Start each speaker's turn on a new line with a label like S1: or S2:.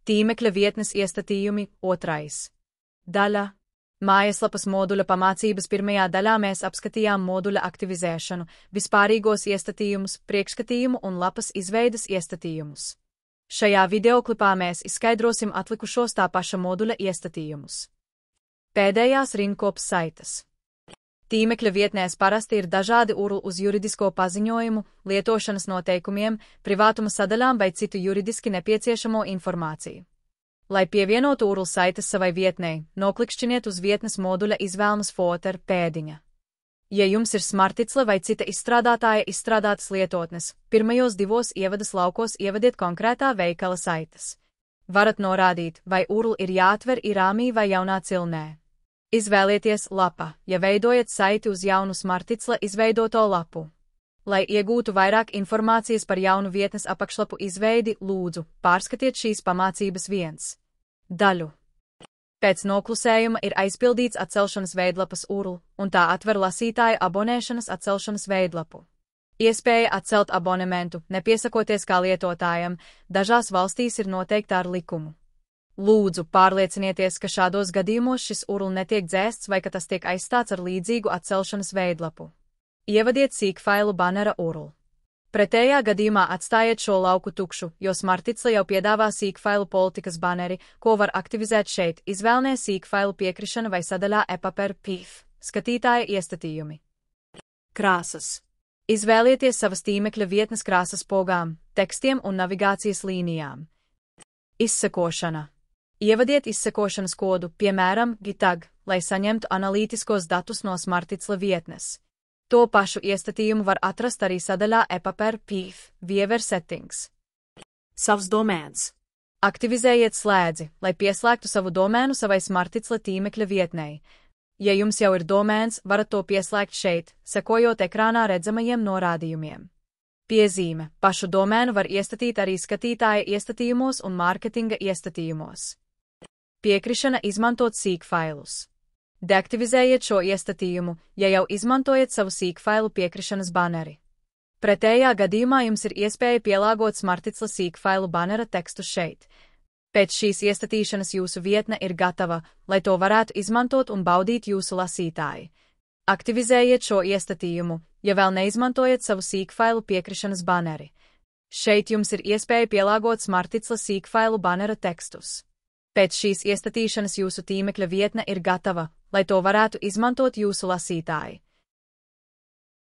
S1: Tīmekļa vietnes iestatījumi 2. Daļa. Mājaslapas moduļa pamācības pirmajā daļā mēs apskatījām moduļa aktivizēšanu, vispārīgos iestatījumus, priekšskatījumu un lapas izveidas iestatījumus. Šajā videoklipā mēs izskaidrosim atlikušos tā paša moduļa iestatījumus. Pēdējās rindkopas saites. Tīmekļa vietnēs parasti ir dažādi URL uz juridisko paziņojumu, lietošanas noteikumiem, privātuma sadaļām vai citu juridiski nepieciešamo informāciju. Lai pievienotu URL saites savai vietnei, noklikšķiniet uz vietnes moduļa izvēlmes footer pēdiņa. Ja jums ir smartticle vai cita izstrādātāja izstrādātas lietotnes, pirmajos divos ievadas laukos ievadiet konkrētā veikala saites. Varat norādīt, vai URL ir jāatver irāmī vai jaunā cilnē. Izvēlieties lapa, ja veidojat saiti uz jaunu smartticle izveidoto lapu. Lai iegūtu vairāk informācijas par jaunu vietnes apakšlapu izveidi, lūdzu, pārskatiet šīs pamācības 1. daļu. Pēc noklusējuma ir aizpildīts atcelšanas veidlapas URL, un tā atver lasītāja abonēšanas atcelšanas veidlapu. Iespēja atcelt abonementu, nepiesakoties kā lietotājam, dažās valstīs ir noteikta ar likumu. Lūdzu, pārliecinieties, ka šādos gadījumos šis URL netiek dzēsts vai ka tas tiek aizstāts ar līdzīgu atcelšanas veidlapu. Ievadiet sīkfailu banera URL. Pretējā gadījumā atstājiet šo lauku tukšu, jo smartticle jau piedāvā sīkfailu politikas baneri, ko var aktivizēt šeit, izvēlnē sīkfailu piekrišana vai sadaļā EPUB PIF, skatītāja iestatījumi. Krāsas. Izvēlieties savas tīmekļa vietnes krāsas pogām, tekstiem un navigācijas līnijām. Izsekošana. Ievadiet izsekošanas kodu, piemēram, GitTag, lai saņemtu analītiskos datus no smartticle vietnes. To pašu iestatījumu var atrast arī sadaļā EPUB PIF, Viewer Settings. Savs domēns. Aktivizējiet slēdzi, lai pieslēgtu savu domēnu savai smartticle tīmekļa vietnei. Ja jums jau ir domēns, varat to pieslēgt šeit, sekojot ekrānā redzamajiem norādījumiem. Piezīme. Pašu domēnu var iestatīt arī skatītāja iestatījumos un mārketinga iestatījumos. Piekrišana izmantot sīkfailus. Deaktivizējiet šo iestatījumu, ja jau izmantojat savu sīkfailu piekrišanas baneri. Pretējā gadījumā jums ir iespēja pielāgot smartticle sīkfailu banera tekstu šeit. Pēc šīs iestatīšanas jūsu vietne ir gatava, lai to varētu izmantot un baudīt jūsu lasītāji. Aktivizējiet šo iestatījumu, ja vēl neizmantojat savu sīkfailu piekrišanas baneri. Šeit jums ir iespēja pielāgot smartticle sīkfailu banera tekstus. Pēc šīs iestatīšanas jūsu tīmekļa vietne ir gatava, lai to varētu izmantot jūsu lasītāji.